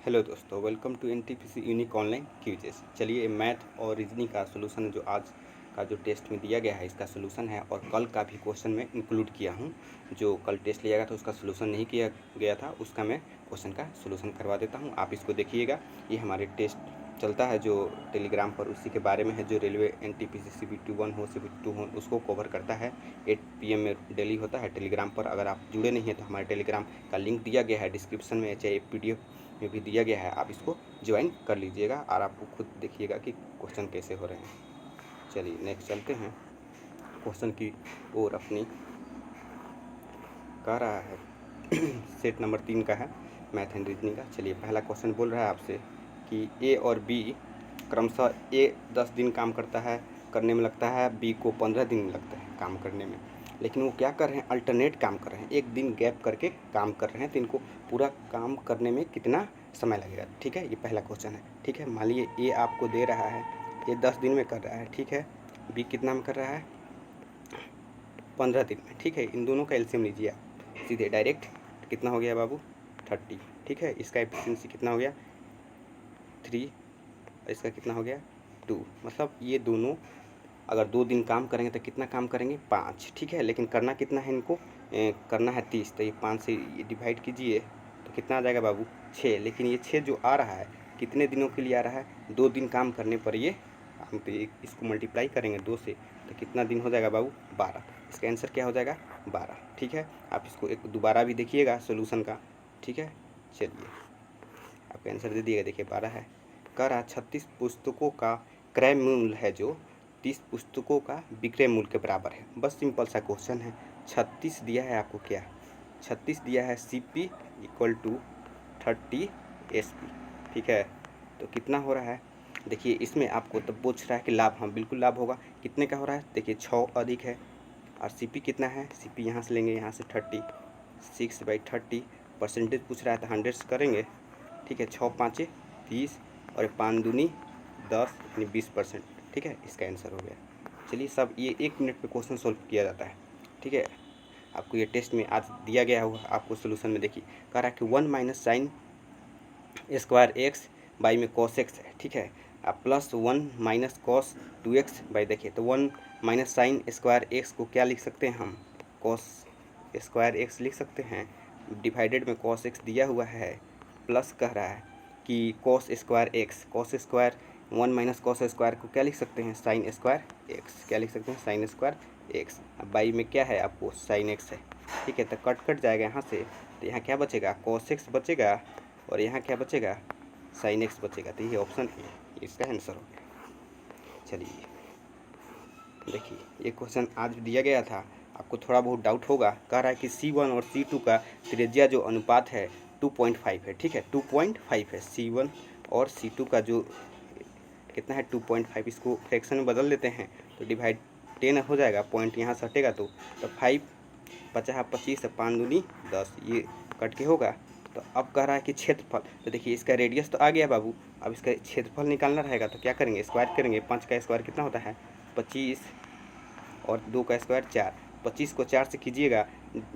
Hello दोस्तों, welcome to NTPC unique online quizzes. चलिए, math और रीजनिंग का सोल्यूशन जो आज का जो टेस्ट में दिया गया है इसका सोल्यूशन है, और कल का भी क्वेश्चन में इंक्लूड किया हूँ। जो कल टेस्ट लिया गया था उसका सोल्यूशन नहीं किया गया था, उसका मैं क्वेश्चन का सोल्यूशन करवा देता हूँ। आप इसको देखिएगा। ये हमारे टेस्ट चलता है जो टेलीग्राम पर, उसी के बारे में है। जो रेलवे एनटीपीसी CBT 1 हो, CBT 2 हो, उसको कवर करता है। 8 PM में डेली होता है टेलीग्राम पर। अगर आप जुड़े नहीं हैं तो हमारे टेलीग्राम का लिंक दिया गया है डिस्क्रिप्शन में, चाहे PDF में भी दिया गया है। आप इसको ज्वाइन कर लीजिएगा और आपको खुद देखिएगा कि क्वेश्चन कैसे हो रहे हैं। चलिए नेक्स्ट चलते हैं क्वेश्चन की ओर अपनी। कह रहा है सेट नंबर 3 का है, मैथ एंड रीजनिंग का। चलिए, पहला क्वेश्चन बोल रहा है आपसे कि ए और बी क्रमशः ए 10 दिन काम करता है, करने में लगता है, बी को 15 दिन लगता है काम करने में। लेकिन वो क्या कर रहे हैं, अल्टरनेट काम कर रहे हैं, एक दिन गैप करके काम कर रहे हैं। तो इनको पूरा काम करने में कितना समय लगेगा? ठीक है, ये पहला क्वेश्चन है। ठीक है, मान लीजिए ए आपको दे रहा है, ये 10 दिन में कर रहा है। ठीक है, बी कितना में कर रहा है? 15 दिन में। ठीक है, इन दोनों का एलसीएम लीजिए आप सीधे डायरेक्ट। कितना हो गया बाबू? 30। ठीक है, इसका एफिशिएंसी कितना हो गया? 3। इसका कितना हो गया? 2। मतलब ये दोनों अगर 2 दिन काम करेंगे तो कितना काम करेंगे? 5। ठीक है, लेकिन करना कितना है इनको? करना है 30। तो ये 5 से ये डिवाइड कीजिए तो कितना आ जाएगा बाबू? 6। लेकिन ये 6 जो आ रहा है कितने दिनों के लिए आ रहा है? 2 दिन काम करने पर ये हम तो इसको मल्टीप्लाई करेंगे 2 से तो कितना दिन हो जाएगा बाबू? 12। इसका आंसर क्या हो जाएगा? 12। ठीक है, आप इसको एक दोबारा भी देखिएगा सोल्यूशन का। ठीक है, चलिए आपका आंसर दे दिएगा। देखिए 12 है। कह रहा 36 पुस्तकों का क्रय मूल्य है जो 30 पुस्तकों का विक्रय मूल्य के बराबर है। बस सिंपल सा क्वेश्चन है। 36 दिया है आपको, क्या 36 दिया है? CP = 30 SP। ठीक है, तो कितना हो रहा है? देखिए इसमें आपको तो पूछ रहा है कि लाभ। हाँ बिल्कुल लाभ होगा। कितने का हो रहा है? देखिए 6 अधिक है, और CP कितना है? CP यहाँ से लेंगे, यहाँ से 36/30 परसेंटेज पूछ रहा है तो 100 से करेंगे। ठीक है, 6 5 30 और 5 दूनी 10 यानी 20%। ठीक है, इसका आंसर हो गया। चलिए, सब ये 1 मिनट में क्वेश्चन सॉल्व किया जाता है। ठीक है, आपको ये टेस्ट में आज दिया गया हुआ आपको सोल्यूशन में देखिए कह रहा है कि 1 minus sine square x by में कॉस एक्स है। ठीक है, आप plus 1 minus cos 2x by, देखिए तो 1 माइनस साइन स्क्वायर एक्स को क्या लिख सकते हैं हम? कॉस स्क्वायर एक्स लिख सकते हैं। डिवाइडेड में कॉस एक्स दिया हुआ है, प्लस कह रहा है कि cos square x, cos square 1 minus cos square को क्या लिख सकते हैं? Sine square x. क्या लिख सकते हैं? Sine square x. अब बाई में क्या है आपको? साइन एक्स है। ठीक है, तो कट जाएगा यहाँ से, तो यहाँ क्या बचेगा? कॉस एक्स बचेगा, और यहाँ क्या बचेगा? साइन एक्स बचेगा। तो ये ऑप्शन ए इसका आंसर हो गया। चलिए देखिए, ये क्वेश्चन आज दिया गया था, आपको थोड़ा बहुत डाउट होगा। कह रहा है कि C1 और C2 का त्रिज्या जो अनुपात है 2.5 है। ठीक है, 2.5 है। C1 और C2 का जो कितना है? 2.5। इसको फ्रैक्शन में बदल देते हैं तो डिवाइड 10 हो जाएगा, पॉइंट यहाँ से हटेगा तो 5 50 25 5 दूनी 10, ये कट के होगा। तो अब कह रहा है कि क्षेत्रफल, तो देखिए इसका रेडियस तो आ गया बाबू। अब इसका क्षेत्रफल निकालना रहेगा तो क्या करेंगे? स्क्वायर करेंगे। 5 का स्क्वायर कितना होता है? 25, और 2 का स्क्वायर 4। 25 को 4 से कीजिएगा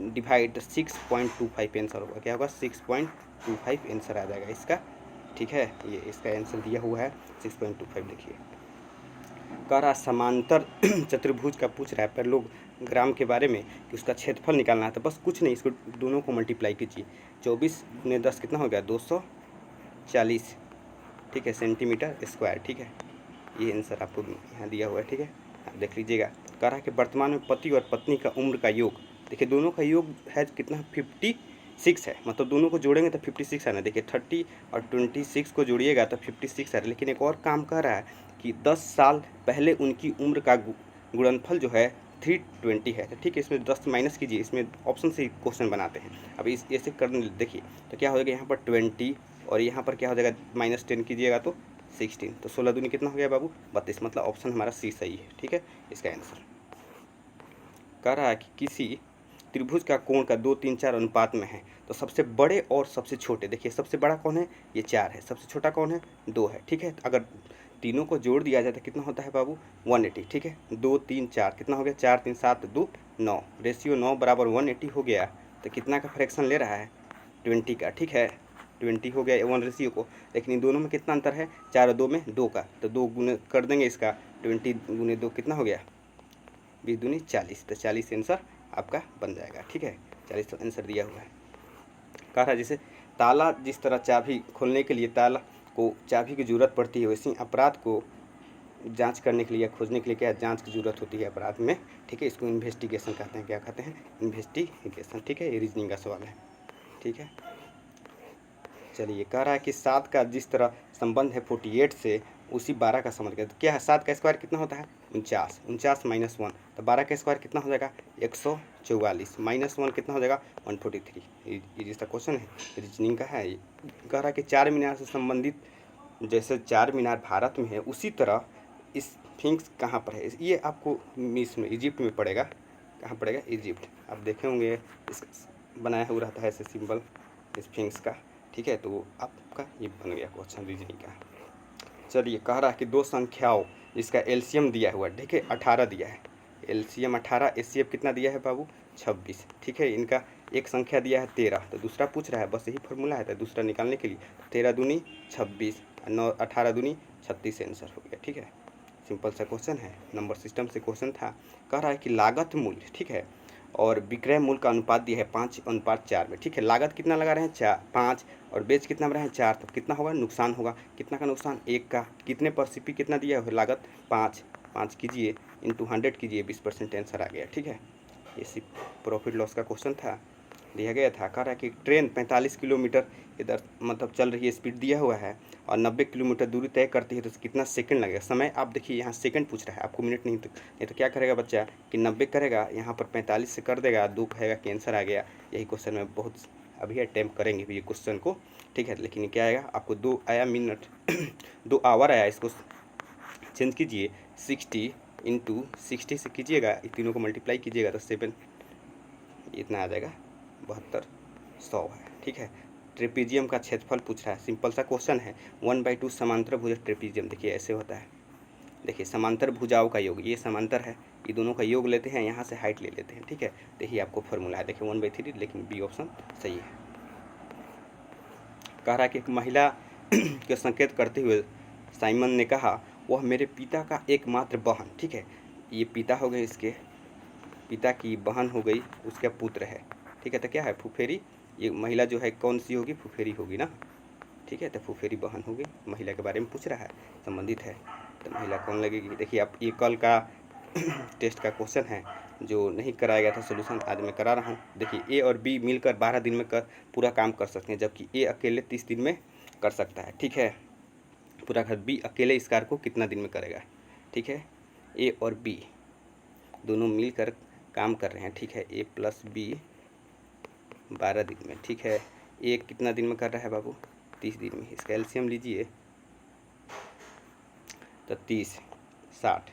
डिवाइड 6.25 आंसर होगा। क्या होगा? 6.25 आंसर आ जाएगा इसका। ठीक है, ये इसका आंसर दिया हुआ है 6.25। देखिए कह रहा समांतर चतुर्भुज का पूछ रहा है पैरेललोग्राम के बारे में कि उसका क्षेत्रफल निकालना है। तो बस कुछ नहीं, इसको दोनों को मल्टीप्लाई कीजिए। 24 × 10 कितना हो गया? 240। ठीक है, सेंटीमीटर स्क्वायर। ठीक है, ये आंसर आपको यहाँ दिया हुआ है। ठीक है, आप देख लीजिएगा। कह रहा है कि वर्तमान में पति और पत्नी का उम्र का योग, देखिए दोनों का योग है कितना? 56 है। मतलब दोनों को जोड़ेंगे तो 56 है ना। देखिए 30 और 26 को जोड़िएगा तो 56 है। लेकिन एक और काम कह रहा है कि 10 साल पहले उनकी उम्र का गुणनफल जो है 320 है। तो ठीक है, इसमें 10 माइनस कीजिए, इसमें ऑप्शन से क्वेश्चन बनाते हैं। अब इस ऐसे करने देखिए तो क्या हो जाएगा? यहाँ पर 20 और यहाँ पर क्या हो जाएगा? -10 कीजिएगा तो 16। तो 16 दूनी कितना हो गया बाबू? 32। मतलब ऑप्शन हमारा सी सही है। ठीक है, इसका आंसर कह रहा है कि किसी त्रिभुज का कोण का 2 3 4 अनुपात में है। तो सबसे बड़े और सबसे छोटे, देखिए सबसे बड़ा कौन है? ये 4 है। सबसे छोटा कौन है? 2 है। ठीक है, अगर तीनों को जोड़ दिया जाए तो कितना होता है बाबू? 180। ठीक है, 2 3 4 कितना हो गया? 4 3 7 2 9, रेशियो 9 = 180 हो गया। तो कितना का फ्रैक्शन ले रहा है? 20 का। ठीक है, 20 हो गया 1 रेशियो को, लेकिन इन दोनों में कितना अंतर है, 4 और 2 में 2 का, तो 2 गुने कर देंगे इसका, 20 गुने 2 कितना हो गया, 20 दूनी 40, तो 40 आंसर आपका बन जाएगा। ठीक है, 40 तो आंसर दिया हुआ है। कह रहा है जैसे ताला जिस तरह चाबी खोलने के लिए ताला को चाबी की ज़रूरत पड़ती है, वैसे ही अपराध को जांच करने के लिए या खोजने के लिए क्या जांच की ज़रूरत होती है अपराध में। ठीक है, इसको इन्वेस्टिगेशन कहते हैं। क्या कहते हैं, इन्वेस्टिगेशन। ठीक है, ये रीजनिंग का सवाल है। ठीक है, चलिए कह रहा है कि 7 का जिस तरह संबंध है 48 से, उसी 12 का संबंध क्या, तो क्या है 7 का स्क्वायर कितना होता है 49, 49 माइनस 1, तो 12 का स्क्वायर कितना हो जाएगा 144, माइनस 1 कितना हो जाएगा 143। ये जिसका क्वेश्चन है रीजनिंग का है। ये कह रहा है कि 4 मीनार से संबंधित, जैसे 4 मीनार भारत में है, उसी तरह स्फिंक्स कहाँ पर है, ये आपको मिस्र में इजिप्ट में पड़ेगा। कहाँ पड़ेगा, इजिप्ट। आप देखे होंगे इस बनाया हुआ रहता है ऐसे सिंबल स्फिंक्स का। ठीक है, तो आपका ये बन गया क्वेश्चन रीजनिंग का। चलिए कह रहा है कि दो संख्याओं जिसका एलसीएम दिया हुआ है, ठीक है 18 दिया है, एलसीएम 18, एचसीएफ कितना दिया है बाबू 26। ठीक है, इनका एक संख्या दिया है 13, तो दूसरा पूछ रहा है, बस यही फॉर्मूला है, तो दूसरा निकालने के लिए 13 दूनी 26, 9 18 दूनी 36 आंसर हो गया। ठीक है, सिंपल सा क्वेश्चन है, नंबर सिस्टम से क्वेश्चन था। कह रहा है कि लागत मूल्य, ठीक है, और विक्रय मूल्य का अनुपात दिया है 5:4 में। ठीक है, लागत कितना लगा रहे हैं 5, और बेच कितना रहे हैं 4, तो कितना होगा नुकसान होगा, कितना का नुकसान 1 का, कितने पर सीपी कितना दिया है लागत 5 कीजिए इंटू 100 कीजिए, 20% आंसर आ गया। ठीक है, ये सिर्फ प्रॉफिट लॉस का क्वेश्चन था, दिया गया था। कह रहा है कि ट्रेन 45 किलोमीटर इधर मतलब चल रही है, स्पीड दिया हुआ है, और 90 किलोमीटर दूरी तय करती है, तो कितना सेकंड लगेगा। समय आप देखिए यहाँ सेकंड पूछ रहा है, आपको मिनट नहीं तो क्या करेगा बच्चा कि 90 करेगा, यहाँ पर 45 से कर देगा, 2 कहेगा कि आंसर आ गया। यही क्वेश्चन में बहुत अभी अटैम्प्ट करेंगे भी ये क्वेश्चन को। ठीक है, लेकिन ये क्या आएगा आपको 2 आया मिनट 2 आवर आया, इसको चेंज कीजिए 60 इंटू 60 से कीजिएगा, इन तीनों को मल्टीप्लाई कीजिएगा तो 7 इतना आ जाएगा 7200 है। ठीक है, ट्रेपीजियम का क्षेत्रफल पूछ रहा है, सिंपल सा क्वेश्चन है। 1/2 समांतर भुजा ट्रेपीजियम, देखिए ऐसे होता है। देखिए समांतर भुजाओं का योग, ये समांतर है, ये दोनों का योग लेते हैं, यहाँ से हाइट ले लेते हैं। ठीक है, तो यही आपको फॉर्मूला है। देखिए 1/3, लेकिन बी ऑप्शन सही है। कह रहा है कि एक महिला के संकेत करते हुए साइमन ने कहा, वह मेरे पिता का एकमात्र बहन, ठीक है, ये पिता हो गए, इसके पिता की बहन हो गई, उसका पुत्र है। ठीक है, तो क्या है फुफेरी, ये महिला जो है कौन सी होगी, फुफेरी होगी ना। ठीक है, तो फुफेरी बहन होगी, महिला के बारे में पूछ रहा है, संबंधित है, तो महिला कौन लगेगी। देखिए आप ये कल का टेस्ट का क्वेश्चन है, जो नहीं कराया गया था सोल्यूशन, आज मैं करा रहा हूँ। देखिए ए और बी मिलकर 12 दिन में पूरा काम कर सकते हैं, जबकि ए अकेले 30 दिन में कर सकता है। ठीक है, पूरा घर, बी अकेले इस कार्य को कितना दिन में करेगा। ठीक है, ए और बी दोनों मिलकर काम कर रहे हैं। ठीक है, ए प्लस बी 12 दिन में। ठीक है, ए कितना दिन में कर रहा है बाबू 30 दिन में। इसका एलसीएम लीजिए तो 30 60।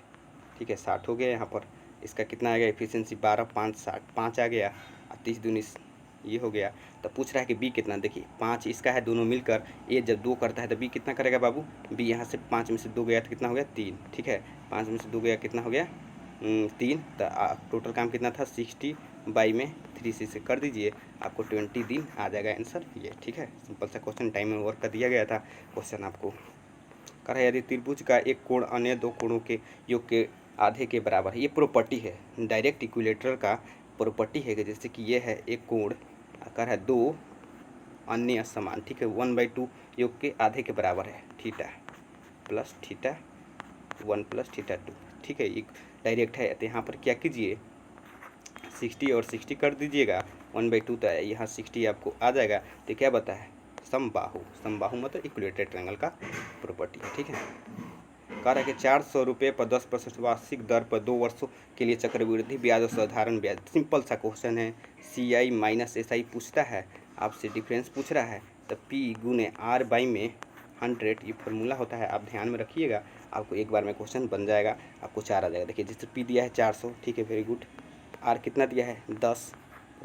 ठीक है, 60 हो गया यहाँ पर। इसका कितना आ गया एफिशिएंसी 12 5 60, 5 आ गया, 30 दूनी ये हो गया। तो पूछ रहा है कि बी कितना, देखिए 5 इसका है, दोनों मिलकर ए जब 2 करता है तो बी कितना करेगा बाबू, बी यहाँ से 5 में से 2 गया तो कितना हो गया 3। ठीक है, 5 में से 2 गया कितना हो गया 3, तो टोटल काम कितना था 60 बाई में 3 से कर दीजिए, आपको 20 दिन आ जाएगा आंसर ये। ठीक है, सिंपल सा क्वेश्चन, टाइम में वर्क का दिया गया था क्वेश्चन आपको। कह रहा है यदि त्रिभुज का एक कोण अन्य 2 कोणों के योग के आधे के बराबर है, ये प्रॉपर्टी है, डायरेक्ट इक्विलेटरल का प्रॉपर्टी है कि जैसे कि ये है एक कोण, कह रहा है 2 अन्य समान, ठीक है 1/2 योग के आधे के बराबर है, theta plus theta 1 plus theta 2। ठीक है, एक डायरेक्ट है, तो यहाँ पर क्या कीजिए 60 और 60 कर दीजिएगा, 1/2 तो यहाँ 60 आपको आ जाएगा। तो क्या बता है समबाहु, समबाहु मतलब इक्विलेटरल ट्रायंगल का प्रॉपर्टी है। ठीक है, कह रहा है कि 400 रुपये पर 10% वार्षिक दर पर 2 वर्षों के लिए चक्रवृद्धि ब्याज और साधारण ब्याज। सिंपल सा क्वेश्चन है, CI माइनस SI पूछता है, आपसे डिफरेंस पूछ रहा है, तो P गुने R बाई में 100 ये फार्मूला होता है, आप ध्यान में रखिएगा, आपको एक बार में क्वेश्चन बन जाएगा, आपको 4 आ जाएगा। देखिए जैसे P दिया है 400, ठीक है वेरी गुड, R कितना दिया है 10,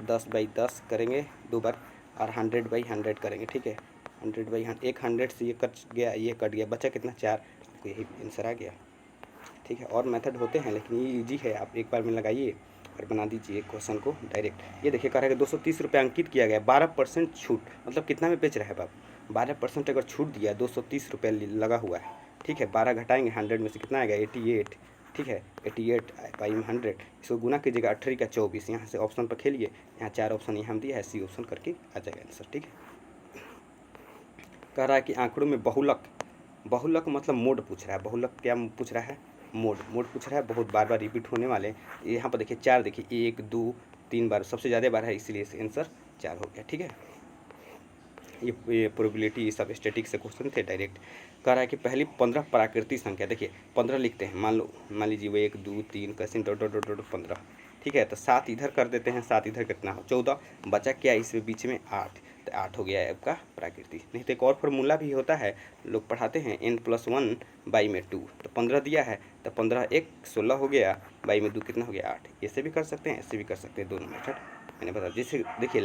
10/10 करेंगे 2 बार, और 100/100 करेंगे। ठीक है, 100/100 से ये कट गया, ये कट गया, बचा कितना 4, आपको यही आंसर आ गया। ठीक है, और मेथड होते हैं लेकिन ये इजी है, आप एक बार में लगाइए और बना दीजिए क्वेश्चन को डायरेक्ट। ये देखिए कह रहा है कि 230 रुपये अंकित किया गया, 12% छूट, मतलब कितना में बेच रहा है बाबू 12% अगर छूट दिया, 230 रुपये लगा हुआ है, ठीक है। 12 घटाएंगे 100 में से कितना आएगा 88, ठीक है। 88 बाई 100, इसको गुना कीजिएगा 18 का 24, यहाँ से ऑप्शन पर खेलिए, यहाँ 4 ऑप्शन यहाँ दिया है, सी ऑप्शन करके आ जाएगा आंसर, ठीक है। कह रहा है कि आंकड़ों में बहुलक मतलब मोड पूछ रहा है। बहुलक क्या पूछ रहा है? मोड पूछ रहा है। बहुत बार बार रिपीट होने वाले, यहाँ पर देखिए 4, देखिए 1 2 3 बार, सबसे ज़्यादा बार है, इसीलिए आंसर 4 हो गया, ठीक है। ये प्रोबेबिलिटी सब स्टैटिक से क्वेश्चन थे डायरेक्ट। कह रहा है कि पहली 15 प्राकृतिक संख्या, देखिए 15 लिखते हैं, मान लीजिए वो 1 2 3 कैसे डॉट डॉट डॉट 15, ठीक है। तो 7 इधर कर देते हैं, 7 इधर कितना हो 14, बचा क्या इसमें बीच में 8, तो 8 हो गया है आपका प्राकृतिक। नहीं तो एक और फार्मूला भी होता है, लोग पढ़ाते हैं n+1 बाई में 2, तो 15 दिया है तो 15 1 16 हो गया, बाई में 2 कितना हो गया 8। ऐसे भी कर सकते हैं, ऐसे भी कर सकते हैं, दोनों मेथड मैंने बता। जैसे देखिए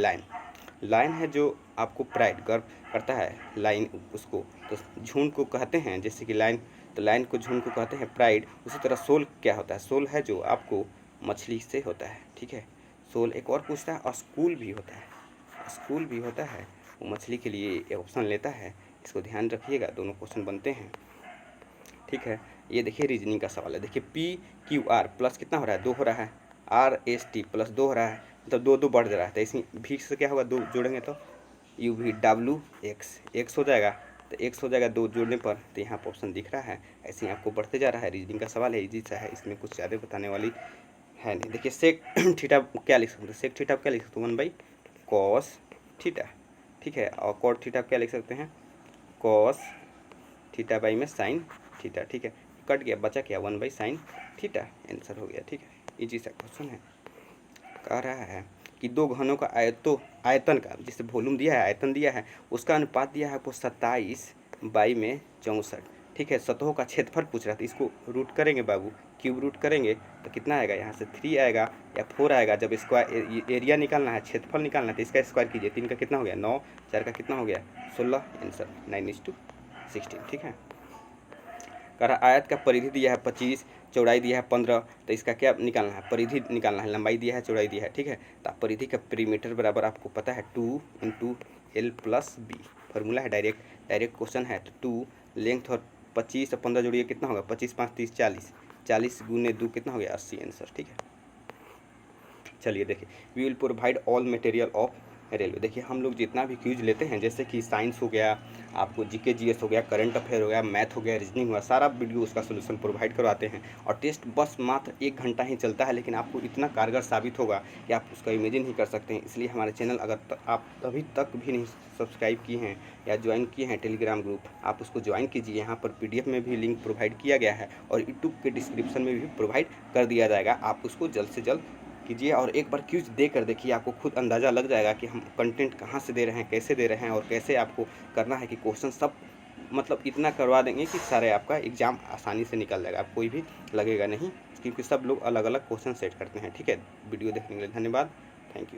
लाइन है जो आपको प्राइड गर्व करता है, लाइन उसको तो झुंड को कहते हैं, जैसे कि लाइन, तो लाइन को झुंड को कहते हैं प्राइड। उसी तरह सोल क्या होता है? सोल है जो आपको मछली से होता है, ठीक है। सोल एक और पूछता है, और स्कूल भी होता है, स्कूल भी होता है, वो मछली के लिए ऑप्शन लेता है, इसको ध्यान रखिएगा, दोनों क्वेश्चन बनते हैं, ठीक है। ये देखिए रीजनिंग का सवाल है, देखिए PQR प्लस कितना हो रहा है 2 हो रहा है, RST प्लस 2 हो रहा है, मतलब 2 2 बढ़ जा रहा है, तो इसमें भी से क्या होगा 2 जोड़ेंगे तो UVWX एक्स हो जाएगा, तो एक्स हो जाएगा 2 जोड़ने पर, तो यहाँ पर ऑप्शन दिख रहा है। ऐसे ही आपको बढ़ते जा रहा है, रीजनिंग का सवाल है, इजी सा है, इसमें कुछ ज़्यादा बताने वाली है नहीं। देखिए सेक थीटा क्या लिख सकते हैं? सेक थीटा क्या लिख सकते हैं? 1 बाई कॉस थीटा, ठीक है। और कॉट थीटा क्या लिख सकते हैं? कॉस थीटा बाई में साइन थीटा, ठीक है। कट गया, बचा क्या 1 बाई साइन थीटा, आंसर हो गया, ठीक है। इजी सा क्वेश्चन है। कह रहा है कि दो घनों का आयतन का, जिसे वॉल्यूम दिया है, आयतन दिया है, उसका अनुपात दिया है आपको 27 बाई में 64, ठीक है। सतहों का क्षेत्रफल पूछ रहा था, इसको रूट करेंगे बाबू, क्यूब रूट करेंगे तो कितना आएगा? यहाँ से 3 आएगा या 4 आएगा। जब स्क्वायर एरिया निकालना है, क्षेत्रफल निकालना है, तो इसका स्क्वायर कीजिए, 3 का कितना हो गया 9, 4 का कितना हो गया 16, आंसर 9:16, ठीक है। कह रहा आयत का परिधि दिया है 25, चौड़ाई दिया है 15, तो इसका क्या निकालना है? परिधि निकालना है, लंबाई दिया है, चौड़ाई दिया है, ठीक है। तो परिधि का पेरीमीटर बराबर आपको पता है 2 × L+B, फार्मूला है, डायरेक्ट क्वेश्चन है। तो 2 लेंथ और 25 और 15 जोड़िए कितना होगा? 25 5 30 40, 40 × 2 कितना हो गया 80, आंसर, ठीक है। चलिए देखिए, we will provide all material of railway. देखिए हम लोग जितना भी क्यूज लेते हैं, जैसे कि साइंस हो गया, आपको जीके जीएस हो गया, करंट अफेयर हो गया, मैथ हो गया, रीजनिंग हुआ, सारा वीडियो उसका सोल्यूशन प्रोवाइड करवाते हैं। और टेस्ट बस मात्र 1 घंटा ही चलता है, लेकिन आपको इतना कारगर साबित होगा कि आप उसका इमेजिन ही कर सकते हैं। इसलिए हमारे चैनल अगर आप अभी तक भी नहीं सब्सक्राइब किए हैं या ज्वाइन किए हैं टेलीग्राम ग्रुप, आप उसको ज्वाइन कीजिए। यहाँ पर PDF में भी लिंक प्रोवाइड किया गया है, और यूट्यूब के डिस्क्रिप्शन में भी प्रोवाइड कर दिया जाएगा। आप उसको जल्द से जल्द कीजिए और एक बार क्यूज दे कर देखिए, आपको खुद अंदाज़ा लग जाएगा कि हम कंटेंट कहाँ से दे रहे हैं, कैसे दे रहे हैं, और कैसे आपको करना है कि क्वेश्चन सब मतलब इतना करवा देंगे कि सारे आपका एग्ज़ाम आसानी से निकल जाएगा, आप कोई भी लगेगा नहीं, क्योंकि सब लोग अलग अलग क्वेश्चन सेट करते हैं, ठीक है। वीडियो देखने के लिए धन्यवाद, थैंक यू।